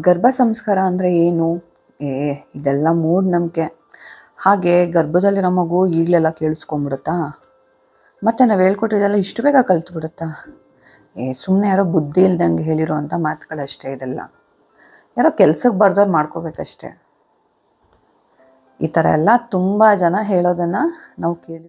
ಗರ್ಭ ಸಂಸ್ಕಾರ ಅಂದರೆ ಏನು? ಇದೆಲ್ಲ ಮೂಢನಂಬಿಕೆ. ಹಾಗೆ ಗರ್ಭದಲ್ಲಿರೋ ಮಗು ಈಗಲೆಲ್ಲ ಕೇಳಿಸ್ಕೊಂಬಿಡುತ್ತಾ? ಮತ್ತು ನಾವು ಹೇಳ್ಕೊಟ್ಟಿದ್ದೆಲ್ಲ ಇಷ್ಟು ಬೇಗ ಕಲ್ತ್ಬಿಡುತ್ತಾ? ಸುಮ್ಮನೆ ಯಾರೋ ಬುದ್ಧಿ ಇಲ್ದಂಗೆ ಹೇಳಿರೋ ಅಂಥ ಮಾತುಗಳಷ್ಟೇ ಇದೆಲ್ಲ. ಯಾರೋ ಕೆಲ್ಸಕ್ಕೆ ಬರ್ದವ್ರು ಮಾಡ್ಕೋಬೇಕಷ್ಟೆ. ಈ ಥರ ಎಲ್ಲ ತುಂಬ ಜನ ಹೇಳೋದನ್ನು ನಾವು ಕೇಳಿ.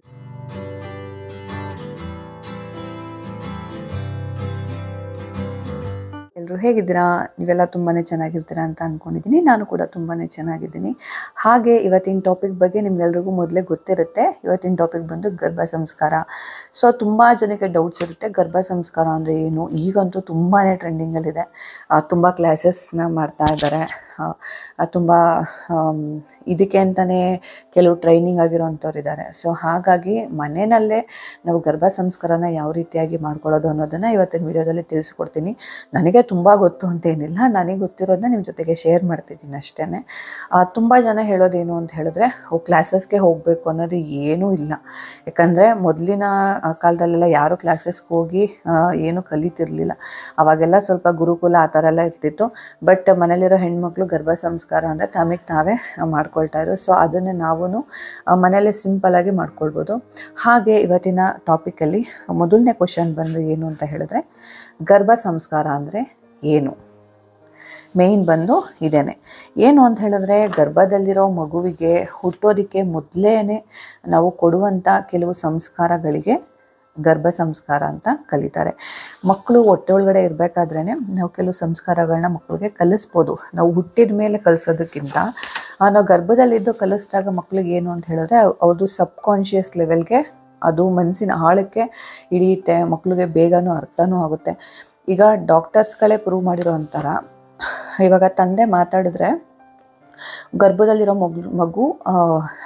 ಎಲ್ಲರೂ ಹೇಗಿದ್ದೀರಾ? ನೀವೆಲ್ಲ ತುಂಬಾ ಚೆನ್ನಾಗಿರ್ತೀರಾ ಅಂತ ಅಂದ್ಕೊಂಡಿದ್ದೀನಿ. ನಾನು ಕೂಡ ತುಂಬಾ ಚೆನ್ನಾಗಿದ್ದೀನಿ. ಹಾಗೆ ಇವತ್ತಿನ ಟಾಪಿಕ್ ಬಗ್ಗೆ ನಿಮ್ಗೆಲ್ರಿಗೂ ಮೊದಲೇ ಗೊತ್ತಿರುತ್ತೆ. ಇವತ್ತಿನ ಟಾಪಿಕ್ ಬಂದು ಗರ್ಭ ಸಂಸ್ಕಾರ. ಸೊ ತುಂಬ ಜನಕ್ಕೆ ಡೌಟ್ಸ್ ಇರುತ್ತೆ, ಗರ್ಭ ಸಂಸ್ಕಾರ ಅಂದರೆ ಏನು? ಈಗಂತೂ ತುಂಬಾ ಟ್ರೆಂಡಿಂಗಲ್ಲಿದೆ. ತುಂಬ ಕ್ಲಾಸಸ್ನ ಮಾಡ್ತಾ ಇದ್ದಾರೆ. ತುಂಬ ಇದಕ್ಕೆ ಅಂತಲೇ ಕೆಲವು ಟ್ರೈನಿಂಗ್ ಆಗಿರೋವಂಥವ್ರು ಇದ್ದಾರೆ. ಸೊ ಹಾಗಾಗಿ ಮನೆಯಲ್ಲೇ ನಾವು ಗರ್ಭ ಸಂಸ್ಕಾರನ ಯಾವ ರೀತಿಯಾಗಿ ಮಾಡ್ಕೊಳ್ಳೋದು ಅನ್ನೋದನ್ನು ಇವತ್ತಿನ ವಿಡಿಯೋದಲ್ಲಿ ತಿಳಿಸ್ಕೊಡ್ತೀನಿ. ನನಗೆ ತುಂಬ ಗೊತ್ತು ಅಂತೇನಿಲ್ಲ, ನನಗೆ ಗೊತ್ತಿರೋದನ್ನ ನಿಮ್ಮ ಜೊತೆಗೆ ಶೇರ್ ಮಾಡ್ತಿದ್ದೀನಿ ಅಷ್ಟೇ. ತುಂಬ ಜನ ಹೇಳೋದೇನು ಅಂತ ಹೇಳಿದ್ರೆ, ಕ್ಲಾಸಸ್ಗೆ ಹೋಗಬೇಕು ಅನ್ನೋದು ಏನೂ ಇಲ್ಲ. ಯಾಕಂದರೆ ಮೊದಲಿನ ಕಾಲದಲ್ಲೆಲ್ಲ ಯಾರೂ ಕ್ಲಾಸಸ್ಗೆ ಹೋಗಿ ಏನೂ ಕಲಿತಿರಲಿಲ್ಲ. ಅವಾಗೆಲ್ಲ ಸ್ವಲ್ಪ ಗುರುಕುಲ ಆ ಥರ ಎಲ್ಲ ಇರ್ತಿತ್ತು. ಬಟ್ ಮನೇಲಿರೋ ಹೆಣ್ಮಕ್ಳು ಗರ್ಭ ಸಂಸ್ಕಾರ ಅಂದರೆ ತಮಗೆ ತಾವೇ ಮಾಡ್ಕೊಳ್ತಾ ಇದ್ರು. ಸೊ ಅದನ್ನು ನಾವು ಮನೆಯಲ್ಲೇ ಸಿಂಪಲ್ಲಾಗಿ ಮಾಡ್ಕೊಳ್ಬೋದು. ಹಾಗೆ ಇವತ್ತಿನ ಟಾಪಿಕಲ್ಲಿ ಮೊದಲನೇ ಕ್ವಶನ್ ಬಂದು ಏನು ಅಂತ ಹೇಳಿದ್ರೆ, ಗರ್ಭ ಸಂಸ್ಕಾರ ಅಂದರೆ ಏನು? ಮೇಯ್ನ್ ಬಂದು ಇದೇನೆ. ಏನು ಅಂತ ಹೇಳಿದ್ರೆ, ಗರ್ಭದಲ್ಲಿರೋ ಮಗುವಿಗೆ ಹುಟ್ಟೋದಕ್ಕೆ ಮೊದಲೇ ನಾವು ಕೊಡುವಂಥ ಕೆಲವು ಸಂಸ್ಕಾರಗಳಿಗೆ ಗರ್ಭ ಸಂಸ್ಕಾರ ಅಂತ ಕಲಿತಾರೆ. ಮಕ್ಕಳು ಹೊಟ್ಟೆ ಒಳಗಡೆ ಇರಬೇಕಾದ್ರೇ ನಾವು ಕೆಲವು ಸಂಸ್ಕಾರಗಳನ್ನ ಮಕ್ಕಳಿಗೆ ಕಲಿಸ್ಬೋದು. ನಾವು ಹುಟ್ಟಿದ ಮೇಲೆ ಕಲಿಸೋದಕ್ಕಿಂತ ನಾವು ಗರ್ಭದಲ್ಲಿದ್ದು ಕಲಿಸಿದಾಗ ಮಕ್ಕಳಿಗೆ ಏನು ಅಂತ ಹೇಳಿದ್ರೆ, ಅದು ಸಬ್ಕಾನ್ಷಿಯಸ್ ಲೆವೆಲ್ಗೆ, ಅದು ಮನಸ್ಸಿನ ಆಳಕ್ಕೆ ಇಳಿಯುತ್ತೆ. ಮಕ್ಕಳಿಗೆ ಬೇಗನೂ ಅರ್ಥನೂ ಆಗುತ್ತೆ. ಈಗ ಡಾಕ್ಟರ್ಸ್ಗಳೇ ಪ್ರೂವ್ ಮಾಡಿರೋ ಅಂತರ, ಇವಾಗ ತಂದೆ ಮಾತಾಡಿದ್ರೆ ಗರ್ಭದಲ್ಲಿರೋ ಮಗು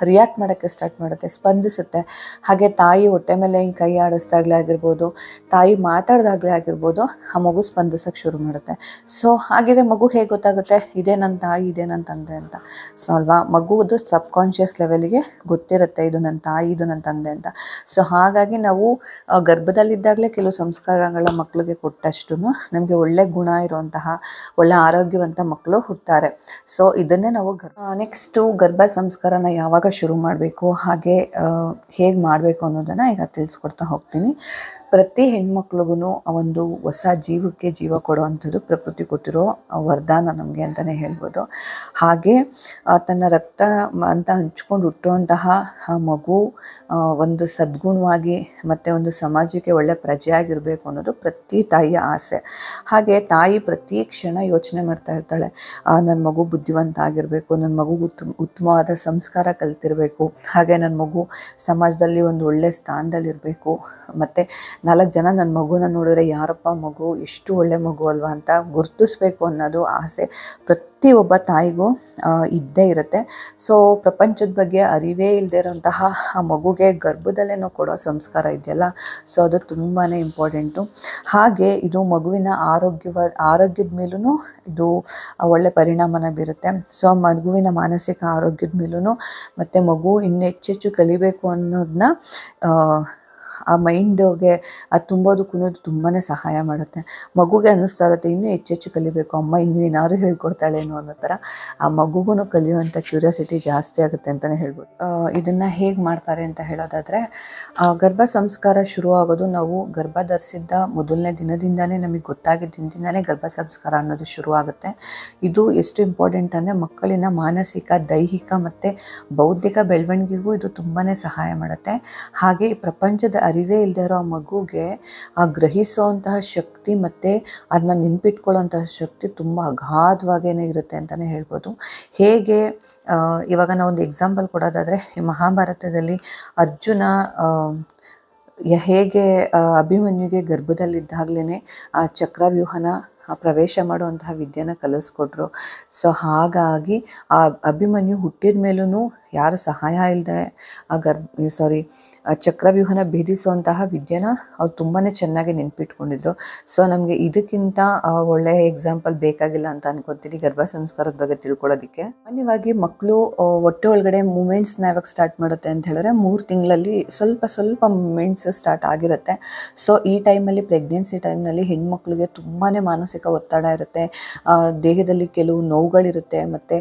ರಿಯಾಕ್ಟ್ ಮಾಡೋಕ್ಕೆ ಸ್ಟಾರ್ಟ್ ಮಾಡುತ್ತೆ, ಸ್ಪಂದಿಸುತ್ತೆ. ಹಾಗೆ ತಾಯಿ ಹೊಟ್ಟೆ ಮೇಲೆ ಹಿಂಗೆ ಕೈ ಆಡಿಸ್ದಾಗಲೇ ಆಗಿರ್ಬೋದು, ತಾಯಿ ಮಾತಾಡ್ದಾಗಲೇ ಆಗಿರ್ಬೋದು, ಆ ಮಗು ಸ್ಪಂದಿಸೋಕ್ಕೆ ಶುರು ಮಾಡುತ್ತೆ. ಸೊ ಹಾಗಿದ್ರೆ ಮಗು ಹೇಗೆ ಗೊತ್ತಾಗುತ್ತೆ ಇದೇ ನನ್ನ ತಾಯಿ, ಇದೇ ನನ್ನ ತಂದೆ ಅಂತ? ಸೊ ಅಲ್ವಾ, ಮಗುವುದು ಸಬ್ಕಾನ್ಷಿಯಸ್ ಲೆವೆಲಿಗೆ ಗೊತ್ತಿರುತ್ತೆ ಇದು ನನ್ನ ತಾಯಿ, ಇದು ನನ್ನ ತಂದೆ ಅಂತ. ಸೊ ಹಾಗಾಗಿ ನಾವು ಗರ್ಭದಲ್ಲಿದ್ದಾಗಲೇ ಕೆಲವು ಸಂಸ್ಕಾರಗಳ ಮಕ್ಕಳಿಗೆ ಕೊಟ್ಟಷ್ಟು ನಮಗೆ ಒಳ್ಳೆ ಗುಣ ಇರುವಂತಹ ಒಳ್ಳೆ ಆರೋಗ್ಯವಂತ ಮಕ್ಕಳು ಹುಡ್ತಾರೆ. ಸೊ ಇದನ್ನೇ ನಾವು ನೆಕ್ಸ್ಟು ಗರ್ಭ ಸಂಸ್ಕಾರನ ಯಾವಾಗ ಶುರು ಮಾಡಬೇಕು, ಹಾಗೆ ಹೇಗೆ ಮಾಡಬೇಕು ಅನ್ನೋದನ್ನು ಈಗ ತಿಳಿಸ್ಕೊಡ್ತಾ ಹೋಗ್ತೀನಿ. ಪ್ರತಿ ಹೆಣ್ಮಕ್ಳಿಗೂ ಒಂದು ಹೊಸ ಜೀವಕ್ಕೆ ಜೀವ ಕೊಡುವಂಥದ್ದು ಪ್ರಕೃತಿ ಕೊಟ್ಟಿರೋ ವರದಾನ ನಮಗೆ ಅಂತಲೇ ಹೇಳ್ಬೋದು. ಹಾಗೆ ತನ್ನ ರಕ್ತ ಅಂತ ಹಂಚ್ಕೊಂಡು ಹುಟ್ಟುವಂತಹ ಮಗು ಒಂದು ಸದ್ಗುಣವಾಗಿ ಮತ್ತು ಒಂದು ಸಮಾಜಕ್ಕೆ ಒಳ್ಳೆ ಪ್ರಜೆಯಾಗಿರಬೇಕು ಅನ್ನೋದು ಪ್ರತಿ ತಾಯಿಯ ಆಸೆ. ಹಾಗೆ ತಾಯಿ ಪ್ರತಿ ಕ್ಷಣ ಯೋಚನೆ ಮಾಡ್ತಾ ಇರ್ತಾಳೆ, ನನ್ನ ಮಗು ಬುದ್ಧಿವಂತ ಆಗಿರಬೇಕು, ನನ್ನ ಮಗು ಉತ್ತಮವಾದ ಸಂಸ್ಕಾರ ಕಲ್ತಿರಬೇಕು, ಹಾಗೆ ನನ್ನ ಮಗು ಸಮಾಜದಲ್ಲಿ ಒಂದು ಒಳ್ಳೆ ಸ್ಥಾನದಲ್ಲಿರಬೇಕು, ಮತ್ತು 4 ಜನ ನನ್ನ ಮಗುನ ನೋಡಿದ್ರೆ ಯಾರಪ್ಪ ಮಗು, ಎಷ್ಟು ಒಳ್ಳೆ ಮಗು ಅಲ್ವಾ ಅಂತ ಗುರುತಿಸ್ಬೇಕು ಅನ್ನೋದು ಆಸೆ ಪ್ರತಿಯೊಬ್ಬ ತಾಯಿಗೂ ಇದ್ದೇ ಇರುತ್ತೆ. ಸೊ ಪ್ರಪಂಚದ ಬಗ್ಗೆ ಅರಿವೇ ಇಲ್ಲದೆ ಇರೋಂತಹ ಆ ಮಗುಗೆ ಗರ್ಭದಲ್ಲೇ ನಾವು ಕೊಡೋ ಸಂಸ್ಕಾರ ಇದೆಯಲ್ಲ, ಸೊ ಅದು ತುಂಬಾ ಇಂಪಾರ್ಟೆಂಟು. ಹಾಗೆ ಇದು ಮಗುವಿನ ಆರೋಗ್ಯದ ಮೇಲೂ ಇದು ಒಳ್ಳೆ ಪರಿಣಾಮನ ಬೀರುತ್ತೆ. ಸೊ ಮಗುವಿನ ಮಾನಸಿಕ ಆರೋಗ್ಯದ ಮೇಲೂ ಮತ್ತು ಮಗು ಇನ್ನೂ ಹೆಚ್ಚೆಚ್ಚು ಕಲಿಬೇಕು ಅನ್ನೋದನ್ನ ಆ ಮೈಂಡ್ಗೆ ಅದು ತುಂಬೋದಕ್ಕೂ ತುಂಬಾ ಸಹಾಯ ಮಾಡುತ್ತೆ. ಮಗುಗೆ ಅನ್ನಿಸ್ತಾ ಇರುತ್ತೆ ಇನ್ನೂ ಹೆಚ್ಚೆಚ್ಚು ಕಲಿಬೇಕು, ಅಮ್ಮ ಇನ್ನೂ ಏನಾದ್ರು ಹೇಳ್ಕೊಡ್ತಾಳೇನೋ ಅನ್ನೋ ಥರ. ಆ ಮಗುಗೂ ಕಲಿಯುವಂಥ ಕ್ಯೂರಿಯಾಸಿಟಿ ಜಾಸ್ತಿ ಆಗುತ್ತೆ ಅಂತಲೇ ಹೇಳ್ಬೋದು. ಇದನ್ನು ಹೇಗೆ ಮಾಡ್ತಾರೆ ಅಂತ ಹೇಳೋದಾದರೆ, ಗರ್ಭ ಸಂಸ್ಕಾರ ಶುರುವಾಗೋದು ನಾವು ಗರ್ಭ ಧರಿಸಿದ್ದ ಮೊದಲನೇ ದಿನದಿಂದನೇ ನಮಗೆ ಗೊತ್ತಾಗಿದ್ದ ದಿನದಿಂದನೇ ಗರ್ಭ ಸಂಸ್ಕಾರ ಅನ್ನೋದು ಶುರುವಾಗುತ್ತೆ. ಇದು ಎಷ್ಟು ಇಂಪಾರ್ಟೆಂಟ್ ಅಂದರೆ ಮಕ್ಕಳಿನ ಮಾನಸಿಕ, ದೈಹಿಕ ಮತ್ತು ಬೌದ್ಧಿಕ ಬೆಳವಣಿಗೆಗೂ ಇದು ತುಂಬಾ ಸಹಾಯ ಮಾಡುತ್ತೆ. ಹಾಗೆ ಪ್ರಪಂಚದ ಅರಿವೇ ಇಲ್ಲದೆ ಇರೋ ಆ ಮಗುಗೆ ಆ ಗ್ರಹಿಸೋವಂತಹ ಶಕ್ತಿ ಮತ್ತು ಅದನ್ನ ನೆನ್ಪಿಟ್ಕೊಳ್ಳೋಂತಹ ಶಕ್ತಿ ತುಂಬ ಅಗಾಧವಾಗೇ ಇರುತ್ತೆ ಅಂತಲೇ ಹೇಳ್ಬೋದು. ಹೇಗೆ ಇವಾಗ ನಾವೊಂದು ಎಕ್ಸಾಂಪಲ್ ಕೊಡೋದಾದರೆ, ಈ ಮಹಾಭಾರತದಲ್ಲಿ ಅರ್ಜುನ ಹೇಗೆ ಅಭಿಮನ್ಯುಗೆ ಗರ್ಭದಲ್ಲಿದ್ದಾಗಲೇ ಆ ಚಕ್ರವ್ಯೂಹನ ಪ್ರವೇಶ ಮಾಡುವಂತಹ ವಿದ್ಯೆನ ಕಲಿಸ್ಕೊಟ್ರು. ಸೊ ಹಾಗಾಗಿ ಆ ಅಭಿಮನ್ಯು ಹುಟ್ಟಿದ ಮೇಲೂ ಯಾರ ಸಹಾಯ ಇಲ್ಲದೆ ಚಕ್ರವ್ಯೂಹನ ಭೇದಿಸುವಂತಹ ವಿದ್ಯೆನ ಅವ್ರು ತುಂಬಾ ಚೆನ್ನಾಗಿ ನೆನ್ಪಿಟ್ಕೊಂಡಿದ್ರು. ಸೊ ನಮಗೆ ಇದಕ್ಕಿಂತ ಒಳ್ಳೆಯ ಎಕ್ಸಾಂಪಲ್ ಬೇಕಾಗಿಲ್ಲ ಅಂತ ಅನ್ಕೊತೀನಿ ಗರ್ಭ ಸಂಸ್ಕಾರದ ಬಗ್ಗೆ ತಿಳ್ಕೊಳ್ಳೋದಕ್ಕೆ. ಸಾಮಾನ್ಯವಾಗಿ ಮಕ್ಕಳು ಹೊಟ್ಟೆ ಒಳಗಡೆ ಮೂಮೆಂಟ್ಸ್ನ ಯಾವಾಗ ಸ್ಟಾರ್ಟ್ ಮಾಡುತ್ತೆ ಅಂತ ಹೇಳಿದ್ರೆ 3 ತಿಂಗಳಲ್ಲಿ ಸ್ವಲ್ಪ ಮೂಮೆಂಟ್ಸ್ ಸ್ಟಾರ್ಟ್ ಆಗಿರುತ್ತೆ. ಸೊ ಈ ಟೈಮಲ್ಲಿ ಪ್ರೆಗ್ನೆನ್ಸಿ ಟೈಮ್ನಲ್ಲಿ ಹೆಣ್ಮಕ್ಳಿಗೆ ತುಂಬಾ ಮಾನಸಿಕ ಒತ್ತಡ ಇರುತ್ತೆ, ದೇಹದಲ್ಲಿ ಕೆಲವು ನೋವುಗಳಿರುತ್ತೆ, ಮತ್ತು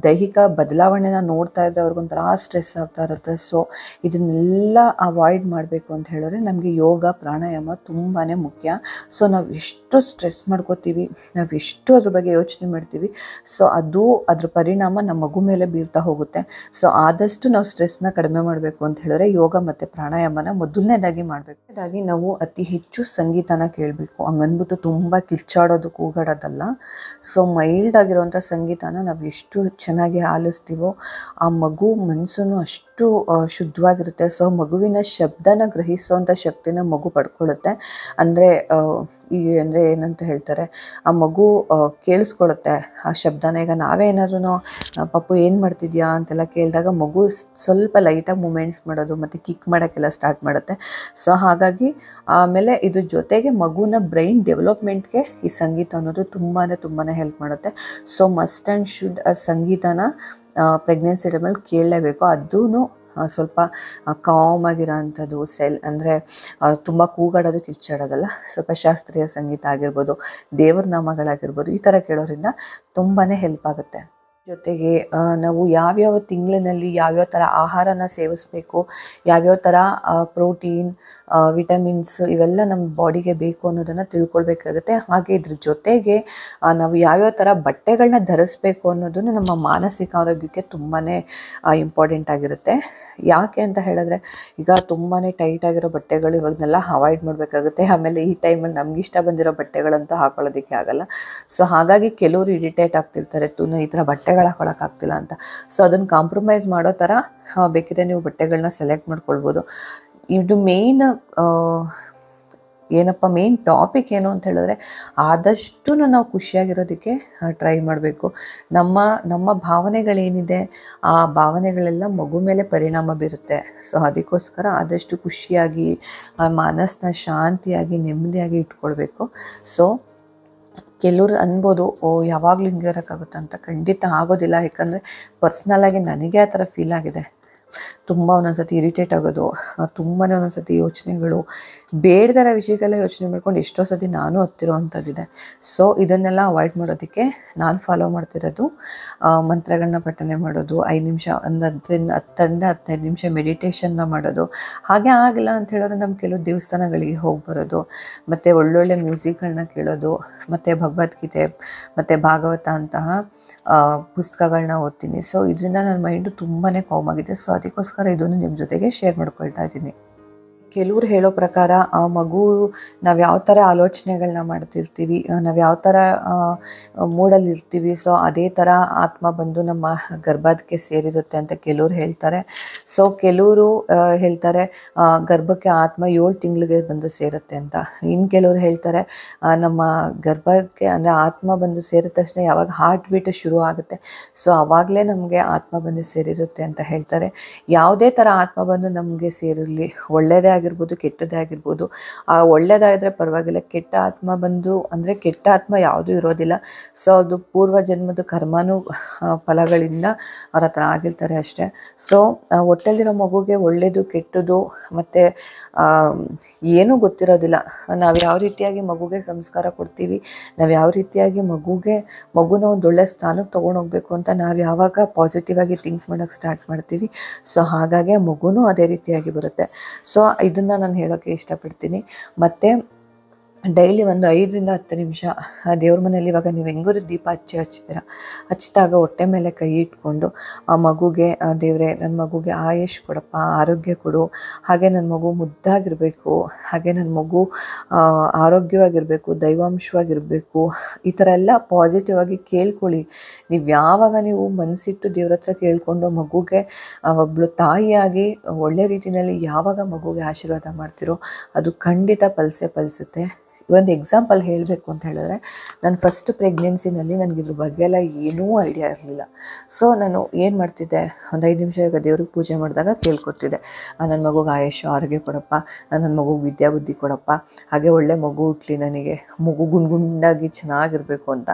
ದೈಹಿಕ ಬದಲಾವಣೆನ ನೋಡ್ತಾ ಇದ್ರೆ ಅವ್ರಿಗೊಂಥರ ಸ್ಟ್ರೆಸ್ ಆಗ್ತಾ ಇರುತ್ತೆ. ಸೊ ಇದನ್ನೆಲ್ಲ ಅವಾಯ್ಡ್ ಮಾಡಬೇಕು ಅಂತ ಹೇಳಿದ್ರೆ ನಮಗೆ ಯೋಗ ಪ್ರಾಣಾಯಾಮ ತುಂಬಾ ಮುಖ್ಯ. ಸೊ ನಾವು ಎಷ್ಟು ಸ್ಟ್ರೆಸ್ ಮಾಡ್ಕೋತೀವಿ, ನಾವು ಎಷ್ಟು ಅದ್ರ ಬಗ್ಗೆ ಯೋಚನೆ ಮಾಡ್ತೀವಿ, ಸೊ ಅದ್ರ ಪರಿಣಾಮ ನಮ್ಮ ಮಗು ಮೇಲೆ ಬೀಳ್ತಾ ಹೋಗುತ್ತೆ. ಸೊ ಆದಷ್ಟು ನಾವು ಸ್ಟ್ರೆಸ್ನ ಕಡಿಮೆ ಮಾಡಬೇಕು ಅಂತ ಹೇಳಿದ್ರೆ ಯೋಗ ಮತ್ತು ಪ್ರಾಣಾಯಾಮನ ಮೊದಲನೇದಾಗಿ ಮಾಡಬೇಕು. ಅದಾಗಿ ನಾವು ಅತಿ ಹೆಚ್ಚು ಸಂಗೀತನ ಕೇಳಬೇಕು. ಹಂಗನ್ಬಿಟ್ಟು ತುಂಬ ಕಿರ್ಚಾಡೋದು ಕೂಗಾಡೋದಲ್ಲ. ಸೊ ಮೈಲ್ಡ್ ಆಗಿರುವಂಥ ಸಂಗೀತನ ನಾವು ಎಷ್ಟು ಚೆನ್ನಾಗಿ ಆಲಿಸ್ತೀವೋ ಆ ಮಗು ಮನಸ್ಸು ಅಷ್ಟು ಶುದ್ಧವಾಗಿರುತ್ತೆ. ಸೊ ಮಗುವಿನ ಶಬ್ದನ ಗ್ರಹಿಸುವಂಥ ಶಕ್ತಿನ ಮಗು ಪಡ್ಕೊಳ್ಳುತ್ತೆ. ಅಂದರೆ ಏನಂತ ಹೇಳ್ತಾರೆ, ಆ ಮಗು ಕೇಳಿಸ್ಕೊಳ್ಳುತ್ತೆ ಆ ಶಬ್ದನ. ಈಗ ನಾವೇ ಏನಾದ್ರೂ ಪಾಪು ಏನು ಮಾಡ್ತಿದ್ಯಾ ಅಂತೆಲ್ಲ ಕೇಳಿದಾಗ ಮಗು ಸ್ವಲ್ಪ ಲೈಟಾಗಿ ಮೂಮೆಂಟ್ಸ್ ಮಾಡೋದು ಮತ್ತು ಕಿಕ್ ಮಾಡೋಕ್ಕೆಲ್ಲ ಸ್ಟಾರ್ಟ್ ಮಾಡುತ್ತೆ. ಸೊ ಹಾಗಾಗಿ ಆಮೇಲೆ ಇದ್ರ ಜೊತೆಗೆ ಮಗುನ ಬ್ರೈನ್ ಡೆವಲಪ್ಮೆಂಟ್ಗೆ ಈ ಸಂಗೀತ ಅನ್ನೋದು ತುಂಬಾ ಹೆಲ್ಪ್ ಮಾಡುತ್ತೆ. ಸೊ ಮಸ್ಟ್ ಆ್ಯಂಡ್ ಶುಡ್ ಸಂಗೀತನ ಪ್ರೆಗ್ನೆನ್ಸಿ ಟೈಮಲ್ಲಿ ಕೇಳಲೇಬೇಕು. ಅದೂ ಸ್ವಲ್ಪ ಕಾಮ್ ಆಗಿರೋ ಅಂಥದ್ದು ಅಂದರೆ ತುಂಬ ಕೂಗಾಡೋದು ಕಿರ್ಚಾಡೋದಲ್ಲ, ಸ್ವಲ್ಪ ಶಾಸ್ತ್ರೀಯ ಸಂಗೀತ ಆಗಿರ್ಬೋದು, ದೇವ್ರ ನಾಮಗಳಾಗಿರ್ಬೋದು, ಈ ಥರ ಕೇಳೋದ್ರಿಂದ ತುಂಬಾ ಹೆಲ್ಪ್ ಆಗುತ್ತೆ. ಜೊತೆಗೆ ನಾವು ಯಾವ್ಯಾವ ತಿಂಗಳಿನಲ್ಲಿ ಯಾವ್ಯಾವ ಥರ ಆಹಾರನ ಸೇವಿಸಬೇಕು, ಯಾವ್ಯಾವ ಥರ ಪ್ರೋಟೀನ್, ವಿಟಮಿನ್ಸ್ ಇವೆಲ್ಲ ನಮ್ಮ ಬಾಡಿಗೆ ಬೇಕು ಅನ್ನೋದನ್ನು ತಿಳ್ಕೊಳ್ಬೇಕಾಗುತ್ತೆ. ಹಾಗೆ ಇದ್ರ ಜೊತೆಗೆ ನಾವು ಯಾವ್ಯಾವ ಥರ ಬಟ್ಟೆಗಳನ್ನ ಧರಿಸ್ಬೇಕು ಅನ್ನೋದನ್ನು ನಮ್ಮ ಮಾನಸಿಕ ಆರೋಗ್ಯಕ್ಕೆ ತುಂಬಾ ಇಂಪಾರ್ಟೆಂಟ್ ಆಗಿರುತ್ತೆ. ಯಾಕೆ ಅಂತ ಹೇಳಿದ್ರೆ ಈಗ ತುಂಬಾ ಟೈಟ್ ಆಗಿರೋ ಬಟ್ಟೆಗಳು ಇವಾಗನೆಲ್ಲ ಅವಾಯ್ಡ್ ಮಾಡಬೇಕಾಗುತ್ತೆ. ಆಮೇಲೆ ಈ ಟೈಮಲ್ಲಿ ನಮ್ಗೆ ಇಷ್ಟ ಬಂದಿರೋ ಬಟ್ಟೆಗಳಂತೂ ಹಾಕೊಳ್ಳೋದಕ್ಕೆ ಆಗಲ್ಲ. ಸೊ ಹಾಗಾಗಿ ಕೆಲವರು ಇರಿಟೇಟ್ ಆಗ್ತಿರ್ತಾರೆ, ಈ ಥರ ಬಟ್ಟೆಗಳು ಹಾಕೊಳ್ಳೋಕ್ಕಾಗ್ತಿಲ್ಲ ಅಂತ. ಸೊ ಅದನ್ನು ಕಾಂಪ್ರಮೈಸ್ ಮಾಡೋ ಥರ ಬೇಕಿದ್ರೆ ನೀವು ಬಟ್ಟೆಗಳನ್ನ ಸೆಲೆಕ್ಟ್ ಮಾಡ್ಕೊಳ್ಬೋದು. ಇದು ಮೇನ್ ಟಾಪಿಕ್ ಏನು ಅಂತ ಹೇಳಿದ್ರೆ ಆದಷ್ಟು ನಾವು ಖುಷಿಯಾಗಿರೋದಕ್ಕೆ ಟ್ರೈ ಮಾಡಬೇಕು. ನಮ್ಮ ಭಾವನೆಗಳೇನಿದೆ ಆ ಭಾವನೆಗಳೆಲ್ಲ ಮಗು ಮೇಲೆ ಪರಿಣಾಮ ಬೀರುತ್ತೆ. ಸೊ ಅದಕ್ಕೋಸ್ಕರ ಆದಷ್ಟು ಖುಷಿಯಾಗಿ ಮನಸ್ಸನ್ನ ಶಾಂತಿಯಾಗಿ ನೆಮ್ಮದಿಯಾಗಿ ಇಟ್ಕೊಳ್ಬೇಕು. ಸೊ ಕೆಲವರು ಅನ್ಬೋದು ಯಾವಾಗಲೂ ಹಿಂಗೆ ಇರೋಕ್ಕಾಗುತ್ತೆ ಅಂತ. ಖಂಡಿತ ಆಗೋದಿಲ್ಲ. ಯಾಕಂದರೆ ಪರ್ಸ್ನಲಾಗಿ ನನಗೆ ಆ ಥರ ಫೀಲ್ ಆಗಿದೆ. ತುಂಬ ಒಂದೊಂದ್ಸತಿ ಇರಿಟೇಟ್ ಆಗೋದು, ತುಂಬಾ ಒಂದೊಂದ್ಸತಿ ಯೋಚನೆಗಳು, ಬೇಡದರ ವಿಷಯಕ್ಕೆಲ್ಲ ಯೋಚನೆ ಮಾಡ್ಕೊಂಡು ಎಷ್ಟೋ ಸತಿ ನಾನು ಹತ್ತಿರೋ ಅಂಥದ್ದಿದೆ. ಸೊ ಇದನ್ನೆಲ್ಲ ಅವಾಯ್ಡ್ ಮಾಡೋದಕ್ಕೆ ನಾನು ಫಾಲೋ ಮಾಡ್ತಿರೋದು ಮಂತ್ರಗಳನ್ನ ಪಠನೆ ಮಾಡೋದು, 5 ನಿಮಿಷ 10-15 ನಿಮಿಷ ಮೆಡಿಟೇಷನ್ನ ಮಾಡೋದು. ಹಾಗೆ ಆಗಿಲ್ಲ ಅಂತ ಹೇಳಿದ್ರೆ ನಮ್ಮ ಕೆಲವು ದೇವಸ್ಥಾನಗಳಿಗೆ ಹೋಗಿ ಬರೋದು, ಮತ್ತು ಒಳ್ಳೊಳ್ಳೆ ಮ್ಯೂಸಿಕ್ಗಳನ್ನ ಕೇಳೋದು, ಮತ್ತು ಭಗವದ್ಗೀತೆ ಮತ್ತು ಭಾಗವತ ಅಂತಹ ಪುಸ್ತಕಗಳನ್ನ ಓದ್ತೀನಿ. ಸೊ ಇದರಿಂದ ನನ್ನ ಮೈಂಡು ತುಂಬಾ ಕಾಮ್ ಆಗಿದೆ. ಸೊ ಅದಕ್ಕೋಸ್ಕರ ಇದನ್ನು ನಿಮ್ಮ ಜೊತೆಗೆ ಶೇರ್ ಮಾಡ್ಕೊಳ್ತಾ ಇದ್ದೀನಿ. ಕೆಲವ್ರು ಹೇಳೋ ಪ್ರಕಾರ ಆ ಮಗು ನಾವು ಯಾವ ಥರ ಆಲೋಚನೆಗಳನ್ನ ಮಾಡ್ತಿರ್ತೀವಿ, ನಾವು ಯಾವ ಥರ ಮೂಡಲ್ಲಿರ್ತೀವಿ, ಸೊ ಅದೇ ಥರ ಆತ್ಮ ಬಂದು ನಮ್ಮ ಗರ್ಭಕ್ಕೆ ಸೇರಿರುತ್ತೆ ಅಂತ ಕೆಲವ್ರು ಹೇಳ್ತಾರೆ. ಸೊ ಕೆಲವರು ಹೇಳ್ತಾರೆ ಗರ್ಭಕ್ಕೆ ಆತ್ಮ 7 ತಿಂಗಳಿಗೆ ಬಂದು ಸೇರುತ್ತೆ ಅಂತ. ಇನ್ನು ಕೆಲವರು ಹೇಳ್ತಾರೆ ನಮ್ಮ ಗರ್ಭಕ್ಕೆ ಅಂದರೆ ಆತ್ಮ ಬಂದು ಸೇರಿದ ತಕ್ಷಣ ಯಾವಾಗ ಹಾರ್ಟ್ ಬೀಟ್ ಶುರು ಆಗುತ್ತೆ, ಸೊ ಆವಾಗಲೇ ನಮಗೆ ಆತ್ಮ ಬಂದು ಸೇರಿರುತ್ತೆ ಅಂತ ಹೇಳ್ತಾರೆ. ಯಾವುದೇ ಥರ ಆತ್ಮ ಬಂದು ನಮಗೆ ಸೇರಿರಲಿ, ಒಳ್ಳೆಯದೇ ಆಗಿರ್ಬೋದು ಕೆಟ್ಟದ್ದೇ ಆಗಿರ್ಬೋದು, ಒಳ್ಳೆಯದಾದರೆ ಪರವಾಗಿಲ್ಲ, ಕೆಟ್ಟ ಆತ್ಮ ಬಂದು ಅಂದರೆ ಕೆಟ್ಟ ಆತ್ಮ ಯಾವುದೂ ಇರೋದಿಲ್ಲ. ಸೊ ಅದು ಪೂರ್ವ ಜನ್ಮದ ಕರ್ಮನೂ ಫಲಗಳಿಂದ ಅವ್ರ ಹತ್ರ ಆಗಿರ್ತಾರೆ ಅಷ್ಟೇ. ಸೊ ಹೊಟ್ಟೆಲಿರೋ ಮಗುಗೆ ಒಳ್ಳೆಯದು ಕೆಟ್ಟದ್ದು ಮತ್ತು ಏನೂ ಗೊತ್ತಿರೋದಿಲ್ಲ. ನಾವು ಯಾವ ರೀತಿಯಾಗಿ ಮಗುಗೆ ಸಂಸ್ಕಾರ ಕೊಡ್ತೀವಿ, ನಾವು ಯಾವ ರೀತಿಯಾಗಿ ಮಗುನ ಒಂದು ಒಳ್ಳೆ ಸ್ಥಾನಕ್ಕೆ ತೊಗೊಂಡೋಗ್ಬೇಕು ಅಂತ ನಾವು ಯಾವಾಗ ಪಾಸಿಟಿವ್ ಆಗಿ ಥಿಂಕ್ ಮಾಡೋಕ್ಕೆ ಸ್ಟಾರ್ಟ್ ಮಾಡ್ತೀವಿ, ಸೊ ಹಾಗಾಗಿ ಮಗುನೂ ಅದೇ ರೀತಿಯಾಗಿ ಬರುತ್ತೆ. ಸೊ ಇದನ್ನು ನಾನು ಹೇಳೋಕ್ಕೆ ಇಷ್ಟಪಡ್ತೀನಿ. ಮತ್ತು ಡೈಲಿ ಒಂದು 5-10 ನಿಮಿಷ ದೇವ್ರ ಮನೆಯಲ್ಲಿ ಇವಾಗ ನೀವು ಹೆಂಗೂರು ದೀಪ ಹಚ್ಚಿದಾಗ ಹೊಟ್ಟೆ ಮೇಲೆ ಕೈ ಇಟ್ಕೊಂಡು ಆ ಮಗುಗೆ ದೇವರೇ ನನ್ನ ಮಗುಗೆ ಆಯುಷ್ ಕೊಡಪ್ಪ, ಆರೋಗ್ಯ ಕೊಡು, ಹಾಗೆ ನನ್ನ ಮಗು ಮುದ್ದಾಗಿರಬೇಕು, ಹಾಗೆ ನನ್ನ ಮಗು ಆರೋಗ್ಯವಾಗಿರಬೇಕು, ದೈವಾಂಶವಾಗಿರಬೇಕು, ಈ ಥರ ಎಲ್ಲ ಪಾಸಿಟಿವ್ ಆಗಿ ಕೇಳ್ಕೊಳ್ಳಿ. ನೀವು ಮನಸ್ಸಿಟ್ಟು ದೇವ್ರ ಹತ್ರ ಕೇಳಿಕೊಂಡು ಮಗುಗೆ ಒಬ್ಬಳು ತಾಯಿಯಾಗಿ ಒಳ್ಳೆ ರೀತಿಯಲ್ಲಿ ಯಾವಾಗ ಮಗುಗೆ ಆಶೀರ್ವಾದ ಮಾಡ್ತಿರೋ ಅದು ಖಂಡಿತ ಫಲಿಸುತ್ತೆ. ಒಂದು ಎಕ್ಸಾಂಪಲ್ ಹೇಳಬೇಕು ಅಂತ ಹೇಳಿದ್ರೆ, ನಾನು ಫಸ್ಟ್ ಪ್ರೆಗ್ನೆನ್ಸಿನಲ್ಲಿ ನನಗೆ ಇದ್ರ ಬಗ್ಗೆ ಎಲ್ಲ ಏನೂ ಐಡಿಯಾ ಇರಲಿಲ್ಲ. ಸೊ ನಾನು ಏನು ಮಾಡ್ತಿದ್ದೆ, ಒಂದು 5 ನಿಮಿಷ ಈಗ ದೇವ್ರಿಗೆ ಪೂಜೆ ಮಾಡಿದಾಗ ಕೇಳ್ಕೊತಿದ್ದೆ, ನನ್ನ ಮಗುಗೆ ಆಯುಷ್ಯ ಆರೋಗ್ಯ ಕೊಡಪ್ಪ, ನನ್ನ ಮಗುಗೆ ವಿದ್ಯಾಬುದ್ಧಿ ಕೊಡಪ್ಪ, ಹಾಗೆ ಒಳ್ಳೆ ಮಗು ಹುಟ್ಲಿ, ನನಗೆ ಮಗು ಗುಂಡಾಗಿ ಚೆನ್ನಾಗಿರಬೇಕು ಅಂತ.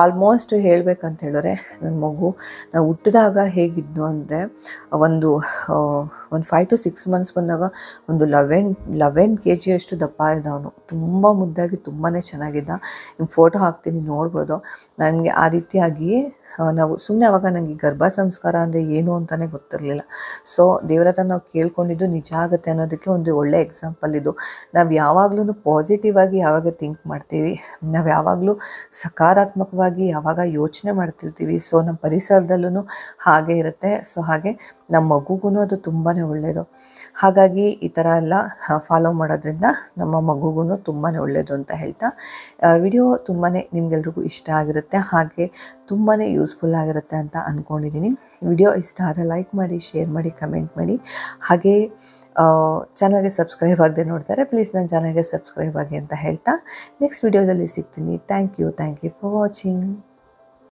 ಆಲ್ಮೋಸ್ಟ್ ಹೇಳಬೇಕಂತ ಹೇಳಿದ್ರೆ ನನ್ನ ಮಗು ನಾವು ಹುಟ್ಟಿದಾಗ ಹೇಗಿದ್ನು ಅಂದರೆ ಒಂದು 5 to 6 ಮಂತ್ಸ್ ಬಂದಾಗ ಒಂದು 11 kg ಅಷ್ಟು ದಪ್ಪ ಇದ್ದ ಅವನು. ತುಂಬ ಮುದ್ದಾಗಿ ತುಂಬಾ ಚೆನ್ನಾಗಿದ್ದ. ನಿಮ್ಗೆ ಫೋಟೋ ಹಾಕ್ತೀನಿ ನೋಡ್ಬೋದು. ನನಗೆ ಆ ರೀತಿಯಾಗಿ ನಾವು ಸುಮ್ಮನೆ ಅವಾಗ ನನಗೆ ಗರ್ಭ ಸಂಸ್ಕಾರ ಅಂದರೆ ಏನು ಅಂತಲೇ ಗೊತ್ತಿರಲಿಲ್ಲ. ಸೊ ದೇವ್ರ ಹತ್ರ ನಾವು ಕೇಳ್ಕೊಂಡಿದ್ದು ನಿಜ ಆಗುತ್ತೆ ಅನ್ನೋದಕ್ಕೆ ಒಂದು ಒಳ್ಳೆ ಎಕ್ಸಾಂಪಲ್ ಇದು. ನಾವು ಯಾವಾಗಲೂ ಪಾಸಿಟಿವ್ ಆಗಿ ಯಾವಾಗ ಥಿಂಕ್ ಮಾಡ್ತೀವಿ, ನಾವು ಯಾವಾಗಲೂ ಸಕಾರಾತ್ಮಕವಾಗಿ ಯಾವಾಗ ಯೋಚನೆ ಮಾಡ್ತಿರ್ತೀವಿ, ಸೊ ನಮ್ಮ ಪರಿಸರದಲ್ಲೂ ಹಾಗೆ ಇರುತ್ತೆ. ಸೊ ಹಾಗೆ ನಮ್ಮ ಮಗುಗೂ ಅದು ತುಂಬಾ ಒಳ್ಳೆಯದು. ಹಾಗಾಗಿ ಈ ಥರ ಎಲ್ಲ ಫಾಲೋ ಮಾಡೋದ್ರಿಂದ ನಮ್ಮ ಮಗುಗೂ ತುಂಬಾ ಒಳ್ಳೆಯದು ಅಂತ ಹೇಳ್ತಾ, ವಿಡಿಯೋ ತುಂಬಾ ನಿಮಗೆಲ್ರಿಗೂ ಇಷ್ಟ ಆಗಿರುತ್ತೆ, ಹಾಗೆ ತುಂಬಾ ಯೂಸ್ಫುಲ್ ಆಗಿರುತ್ತೆ ಅಂತ ಅಂದ್ಕೊಂಡಿದ್ದೀನಿ. ವಿಡಿಯೋ ಇಷ್ಟ ಆದರೆ ಲೈಕ್ ಮಾಡಿ, ಶೇರ್ ಮಾಡಿ, ಕಮೆಂಟ್ ಮಾಡಿ. ಹಾಗೆ ಚಾನಲ್ಗೆ ಸಬ್ಸ್ಕ್ರೈಬ್ ಆಗದೆ ನೋಡ್ತಾರೆ, ಪ್ಲೀಸ್ ನನ್ನ ಚಾನಲ್ಗೆ ಸಬ್ಸ್ಕ್ರೈಬ್ ಆಗಿ ಅಂತ ಹೇಳ್ತಾ ನೆಕ್ಸ್ಟ್ ವಿಡಿಯೋದಲ್ಲಿ ಸಿಗ್ತೀನಿ. Thank you for watching.